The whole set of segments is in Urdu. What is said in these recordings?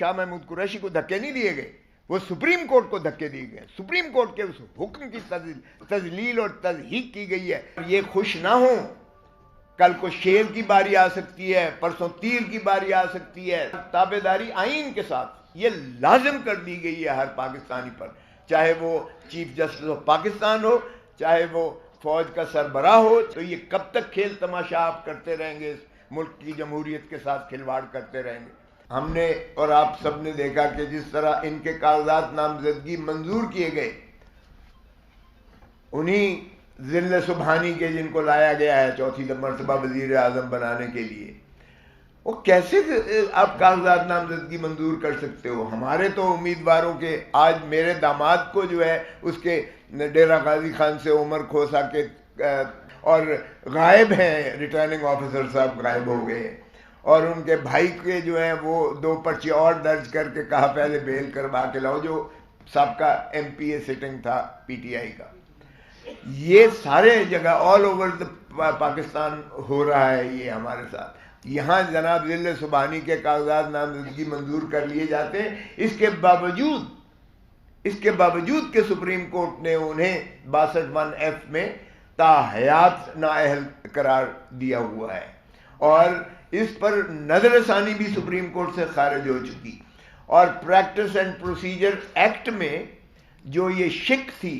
شاہ محمود قریشی کو دھکے نہیں دیے گئے, وہ سپریم کورٹ کو دھکے دیے گئے. سپریم کورٹ کے اس حکم کی تذلیل اور تضحیق کی گئی ہے. یہ خوش نہ ہوں, کل کو شیر کی باری آ سکتی ہے, پرسوں تیر کی باری آ سکتی ہے. تابعداری آئین کے ساتھ یہ لازم کر دی گئی ہے ہر پاکستانی پر, چاہے وہ چیف جسٹس آف پاکستان ہو, چاہے وہ فوج کا سربراہ ہو. تو یہ کب تک کھیل تماشا آپ کرتے رہیں گے, اس ملک کی جمہوریت کے ساتھ کھلواڑ کرتے رہیں گے؟ ہم نے اور آپ سب نے دیکھا کہ جس طرح ان کے کاغذات نامزدگی منظور کیے گئے, انہی ذل سبحانی کے جن کو لایا گیا ہے چوتھی مرتبہ وزیر اعظم بنانے کے لیے, وہ کیسے آپ کاغذات نامزدگی منظور کر سکتے ہو؟ ہمارے تو امیدواروں کے, آج میرے داماد کو جو ہے اس کے ڈیرہ غازی خان سے عمر کھوسا کے اور غائب ہیں, ریٹرننگ آفیسر صاحب غائب ہو گئے ہیں, اور ان کے بھائی کے جو ہیں وہ 2 پرچے اور درج کر کے کہا پہلے بیل کروا کے لاؤ, جو سابقہ ایم پی اے سٹنگ تھا پی ٹی آئی کا. یہ سارے جگہ آل اوور پاکستان ہو رہا ہے یہ ہمارے ساتھ. یہاں جناب ذل سبحانی کے کاغذات نامزدگی منظور کر لیے جاتے ہیں, اس کے باوجود کہ سپریم کورٹ نے انہیں 62(1)(f) میں تاحیات نااہل قرار دیا ہوا ہے, اور اس پر نظر ثانی بھی سپریم کورٹ سے خارج ہو چکی. اور پریکٹس اینڈ پروسیجر ایکٹ میں جو یہ شک تھی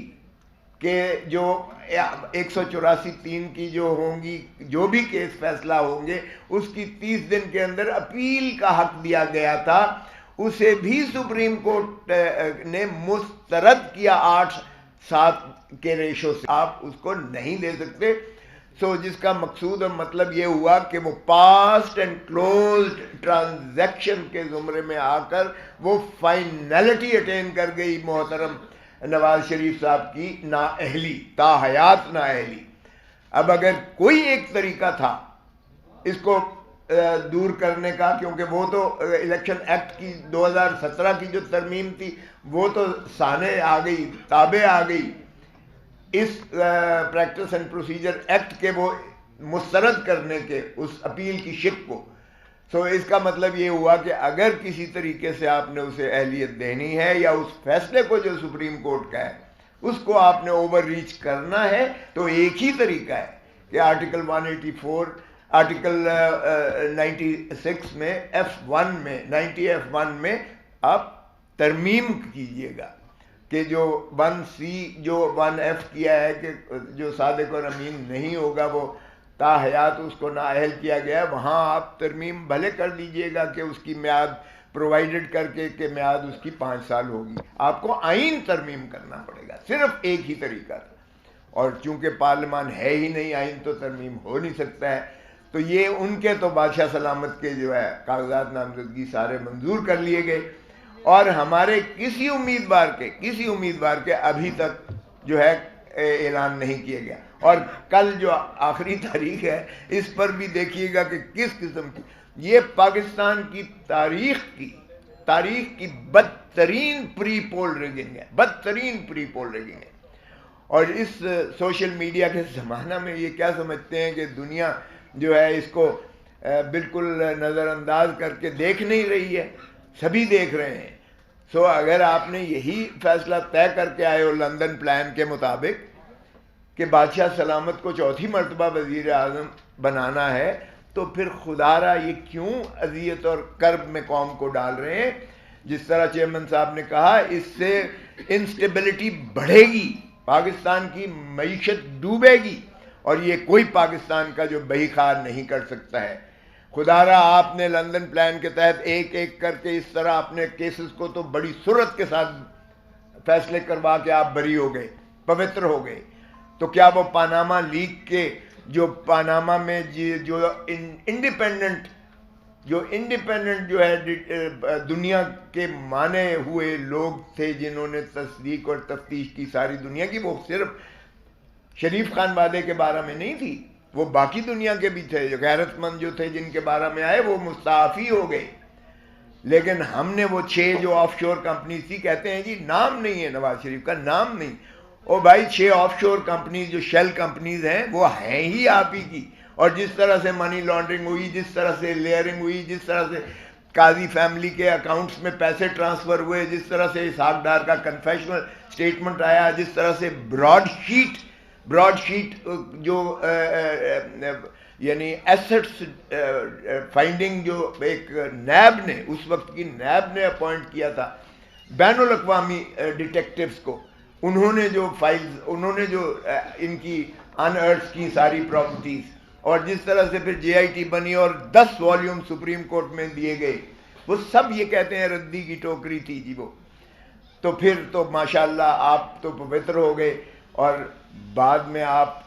کہ جو 184(3) کی جو ہوں گی, جو بھی کیس فیصلہ ہوں گے اس کی 30 دن کے اندر اپیل کا حق دیا گیا تھا, اسے بھی سپریم کورٹ نے مسترد کیا 8-7 کے ریشو سے. آپ اس کو نہیں دے سکتے. سو جس کا مقصود اور مطلب یہ ہوا کہ وہ پاسٹ اینڈ کلوزڈ ٹرانزیکشن کے زمرے میں آ کر وہ فائنلٹی اٹین کر گئی محترم نواز شریف صاحب کی نااہلی, تاحیات نااہلی. اب اگر کوئی ایک طریقہ تھا اس کو دور کرنے کا, کیونکہ وہ تو الیکشن ایکٹ کی 2017 کی جو ترمیم تھی وہ تو سانے آ گئی, تابع آ گئی اس پریکٹس اینڈ پروسیجر ایکٹ کے وہ مسترد کرنے کے اس اپیل کی شک کو. سو اس کا مطلب یہ ہوا کہ اگر کسی طریقے سے آپ نے اسے اہلیت دینی ہے یا اس فیصلے کو جو سپریم کورٹ کا ہے اس کو آپ نے اوور ریچ کرنا ہے, تو ایک ہی طریقہ ہے کہ آرٹیکل 184, آرٹیکل 96 میں F1 میں 90F1 میں آپ ترمیم کیجئے گا کہ جو 1C جو 1F کیا ہے کہ جو صادق اور امین نہیں ہوگا وہ تاحیات اس کو نااہل کیا گیا, وہاں آپ ترمیم بھلے کر دیجئے گا کہ اس کی میعاد پرووائڈڈ کر کے کہ میعاد اس کی 5 سال ہوگی. آپ کو آئین ترمیم کرنا پڑے گا, صرف ایک ہی طریقہ تھا. اور چونکہ پارلیمان ہے ہی نہیں, آئین تو ترمیم ہو نہیں سکتا ہے. تو یہ ان کے تو بادشاہ سلامت کے جو ہے کاغذات نامزدگی سارے منظور کر لیے گئے, اور ہمارے کسی امیدوار کے ابھی تک جو ہے اعلان نہیں کیا گیا. اور کل جو آخری تاریخ ہے اس پر بھی دیکھیے گا کہ کس قسم کی یہ پاکستان کی تاریخ کی بدترین پری پول ریگنگ ہے. اور اس سوشل میڈیا کے زمانہ میں یہ کیا سمجھتے ہیں کہ دنیا جو ہے اس کو بالکل نظر انداز کر کے دیکھ نہیں رہی ہے, سبھی دیکھ رہے ہیں. سو اگر آپ نے یہی فیصلہ طے کر کے آئے ہو لندن پلان کے مطابق کہ بادشاہ سلامت کو چوتھی مرتبہ وزیر اعظم بنانا ہے, تو پھر خدا را یہ کیوں اذیت اور کرب میں قوم کو ڈال رہے ہیں؟ جس طرح چیئرمین صاحب نے کہا, اس سے انسٹیبلٹی بڑھے گی, پاکستان کی معیشت ڈوبے گی, اور یہ کوئی پاکستان کا جو بہی خار نہیں کر سکتا ہے. خدا را آپ نے لندن پلان کے تحت ایک ایک کر کے اس طرح اپنے کیسز کو تو بڑی سرعت کے ساتھ فیصلے کروا کے آپ بری ہو گئے, پوتر ہو گئے. تو کیا وہ پاناما لیک کے جو پاناما میں جو انڈیپینڈنٹ جو ہے دنیا کے مانے ہوئے لوگ تھے جنہوں نے تصدیق اور تفتیش کی ساری دنیا کی, وہ صرف شریف خان وعدے کے بارے میں نہیں تھی, وہ باقی دنیا کے بھی تھے. جو غیرت مند جو تھے جن کے بارے میں آئے وہ مستعفی ہو گئے. لیکن ہم نے وہ 6 جو آف شور کمپنیز تھی, کہتے ہیں جی نام نہیں ہے نواز شریف کا, نام نہیں. او بھائی 6 آف شور کمپنیز جو شیل کمپنیز ہیں وہ ہیں ہی آپ ہی کی, اور جس طرح سے منی لانڈرنگ ہوئی, جس طرح سے لیئرنگ ہوئی, جس طرح سے قاضی فیملی کے اکاؤنٹس میں پیسے ٹرانسفر ہوئے، جس طرح سے اسحاق ڈار کا کنفیشنل سٹیٹمنٹ آیا، جس طرح سے براڈ شیٹ جو یعنی ایسٹس فائنڈنگ جو ایک نیب نے، اس وقت کی نیب نے اپوائنٹ کیا تھا بین الاقوامی ڈیٹیکٹیوز کو، انہوں نے جو فائلز، انہوں نے جو ان کی ان ارتھ کی ساری پراپرٹیز، اور جس طرح سے پھر جے آئی ٹی بنی اور 10 والیوم سپریم کورٹ میں دیے گئے، وہ سب یہ کہتے ہیں ردی کی ٹوکری تھی جی وہ. تو پھر تو ماشاءاللہ آپ تو پوتر ہو گئے، اور بعد میں آپ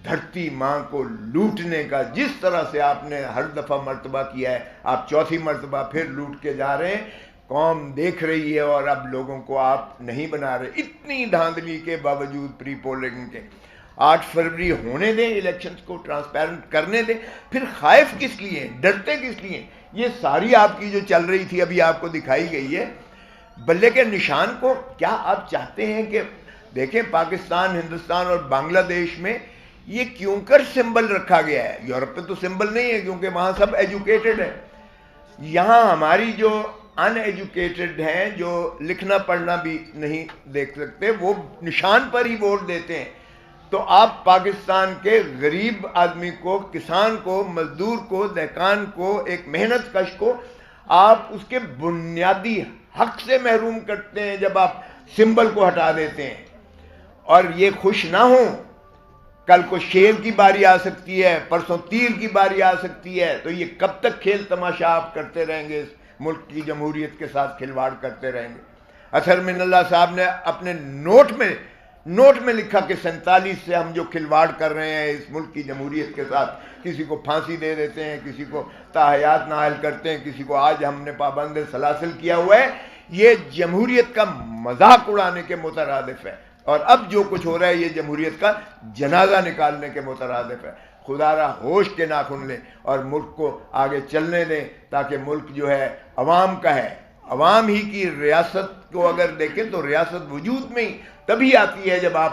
دھرتی ماں کو لوٹنے کا جس طرح سے آپ نے ہر دفعہ مرتبہ کیا ہے، آپ چوتھی مرتبہ پھر لوٹ کے جا رہے ہیں. قوم دیکھ رہی ہے اور اب لوگوں کو آپ نہیں بنا رہے. اتنی دھاندلی کے باوجود پری پولنگ کے 8 فروری ہونے دیں، الیکشنز کو ٹرانسپیرنٹ کرنے دیں. پھر خائف کس لیے، ڈرتے کس لیے؟ یہ ساری آپ کی جو چل رہی تھی ابھی آپ کو دکھائی گئی ہے. بلے کے نشان کو کیا آپ چاہتے ہیں کہ دیکھیں پاکستان، ہندوستان اور بنگلہ دیش میں یہ کیوں کر سمبل رکھا گیا ہے؟ یورپ میں تو سمبل نہیں ہے کیونکہ وہاں سب ایجوکیٹڈ ہے. یہاں ہماری جو ان ایجوکیٹڈ ہیں، جو لکھنا پڑھنا بھی نہیں دیکھ سکتے، وہ نشان پر ہی ووٹ دیتے ہیں. تو آپ پاکستان کے غریب آدمی کو، کسان کو، مزدور کو، دہقان کو، ایک محنت کش کو آپ اس کے بنیادی حق سے محروم کرتے ہیں جب آپ سمبل کو ہٹا دیتے ہیں. اور یہ خوش نہ ہوں، کل کو شیر کی باری آ سکتی ہے، پرسوں تیر کی باری آ سکتی ہے. تو یہ کب تک کھیل تماشا آپ کرتے رہیں گے؟ اس ملک کی جمہوریت کے ساتھ کھلواڑ کرتے رہیں گے. اطہر من اللہ صاحب نے اپنے نوٹ میں لکھا کہ 47 سے ہم جو کھلواڑ کر رہے ہیں اس ملک کی جمہوریت کے ساتھ، کسی کو پھانسی دے دیتے ہیں، کسی کو تاحیات نااہل کرتے ہیں، کسی کو آج ہم نے پابند سلاسل کیا ہوا ہے. یہ جمہوریت کا مذاق اڑانے کے مترادف ہے، اور اب جو کچھ ہو رہا ہے یہ جمہوریت کا جنازہ نکالنے کے مترادف ہے. خدا را ہوش کے ناخن لیں اور ملک کو آگے چلنے دیں، تاکہ ملک جو ہے عوام کا ہے. عوام ہی کی ریاست کو اگر دیکھیں تو ریاست وجود میں ہی تبھی آتی ہے جب آپ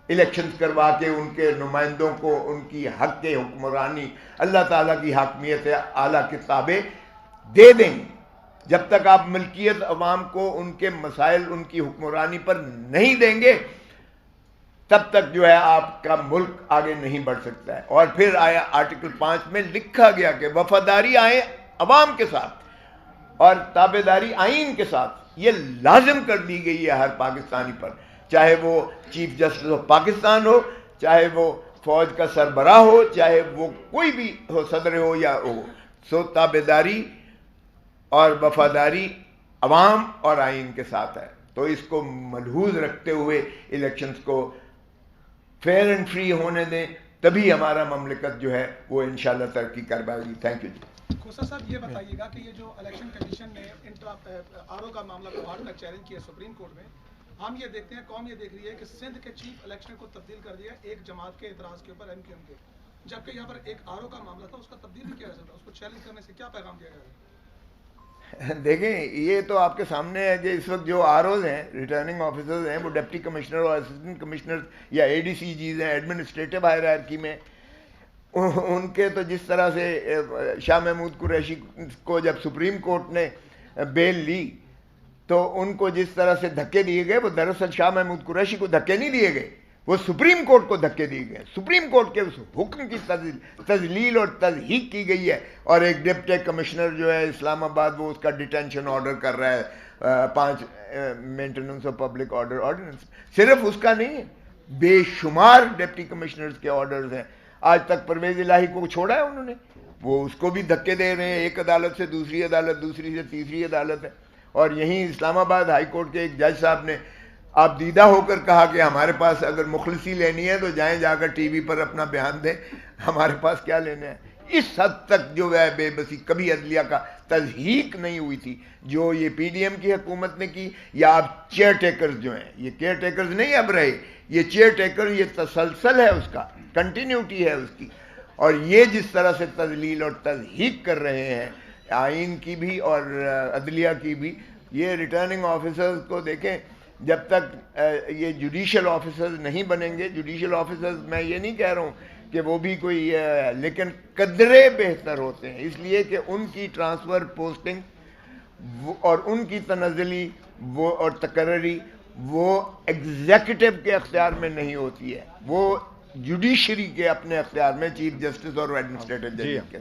الیکشنز کروا کے ان کے نمائندوں کو ان کی حق کے حکمرانی، اللہ تعالیٰ کی حاکمیت اعلیٰ کتابیں دے دیں. جب تک آپ ملکیت عوام کو ان کے مسائل، ان کی حکمرانی پر نہیں دیں گے، تب تک جو ہے آپ کا ملک آگے نہیں بڑھ سکتا ہے. اور پھر آیا آرٹیکل 5 میں لکھا گیا کہ وفاداری آئے عوام کے ساتھ اور تابعداری آئین کے ساتھ. یہ لازم کر دی گئی ہے ہر پاکستانی پر، چاہے وہ چیف جسٹس آف پاکستان ہو، چاہے وہ فوج کا سربراہ ہو، چاہے وہ کوئی بھی ہو، صدر ہو یا ہو. سو تابعداری اور وفاداری عوام اور آئین کے ساتھ ہے. تو اس کو ملحوظ رکھتے ہوئے الیکشنز کو فیئر اینڈ فری ہونے دیں، تبھی ہمارا مملکت جو ہے وہ انشاءاللہ ترقی کر پائے گی. تھینک یو جی. کھوسا صاحب یہ بتائیے گا کہ یہ جو الیکشن کمیشن نے آر او کا معاملہ کو تک چیلنج کیا سپریم کورٹ میں، ہم یہ دیکھتے ہیں، قوم یہ دیکھ رہی ہے کہ سندھ کے چیف الیکشن کو تبدیل کر دیا ایک جماعت کے اعتراض کے اوپر، ایم کیو ایم کے، جبکہ یہاں پر ایک آر او کا معاملہ تھا، اس کا تبدیل نہیں کیا جا سکتا. اس کو چیلنج کرنے سے کیا پیغام دیا گیا ہے؟ دیکھیں یہ تو آپ کے سامنے ہے کہ اس وقت جو آر اوز ہیں، ریٹرننگ آفیسرز ہیں، وہ ڈپٹی کمشنر اور اسسٹنٹ کمشنر یا اے ڈی سی جیز ہیں ایڈمنسٹریٹو ہائرارکی میں. ان کے تو جس طرح سے شاہ محمود قریشی کو جب سپریم کورٹ نے بیل لی تو ان کو جس طرح سے دھکے دیے گئے، وہ دراصل شاہ محمود قریشی کو دھکے نہیں دیے گئے، وہ سپریم کورٹ کو دھکے دیے گئے. سپریم کورٹ کے اس حکم کی تذلیل اور تضحیق کی گئی ہے. اور ایک ڈپٹی کمشنر جو ہے اسلام آباد، وہ اس کا ڈیٹینشن آرڈر کر رہا ہے 5 maintenance of public order ordinance. صرف اس کا نہیں ہے، بے شمار ڈپٹی کمشنرز کے آرڈرز ہیں. آج تک پرویز الہی کو چھوڑا ہے انہوں نے، وہ اس کو بھی دھکے دے رہے ہیں، ایک عدالت سے دوسری عدالت، دوسری سے تیسری عدالت ہے. اور یہیں اسلام آباد ہائی کورٹ کے ایک جج صاحب نے آپ دیدہ ہو کر کہا کہ ہمارے پاس اگر مخلصی لینی ہے تو جائیں جا کر ٹی وی پر اپنا بیان دیں، ہمارے پاس کیا لینا ہے. اس حد تک جو ہے بے بسی کبھی عدلیہ کا تضحیق نہیں ہوئی تھی جو یہ پی ڈی ایم کی حکومت نے کی. یا آپ چیئر ٹیکرز جو ہیں، یہ کیئر ٹیکرز نہیں اب رہے، یہ چیئر ٹیکر، یہ تسلسل ہے اس کا، کنٹینیوٹی ہے اس کی. اور یہ جس طرح سے تذلیل اور تضحیق کر رہے ہیں آئین کی بھی اور عدلیہ کی بھی. یہ ریٹرننگ آفیسرز کو دیکھیں، جب تک یہ جوڈیشل آفیسرز نہیں بنیں گے، جوڈیشل آفیسرز میں یہ نہیں کہہ رہا ہوں کہ وہ بھی کوئی لیکن قدرے بہتر ہوتے ہیں، اس لیے کہ ان کی ٹرانسفر پوسٹنگ اور ان کی تنزلی وہ اور تقرری وہ ایگزیکٹو کے اختیار میں نہیں ہوتی ہے، وہ جوڈیشری کے اپنے اختیار میں، چیف جسٹس اور ایڈمنسٹریٹو جج کے.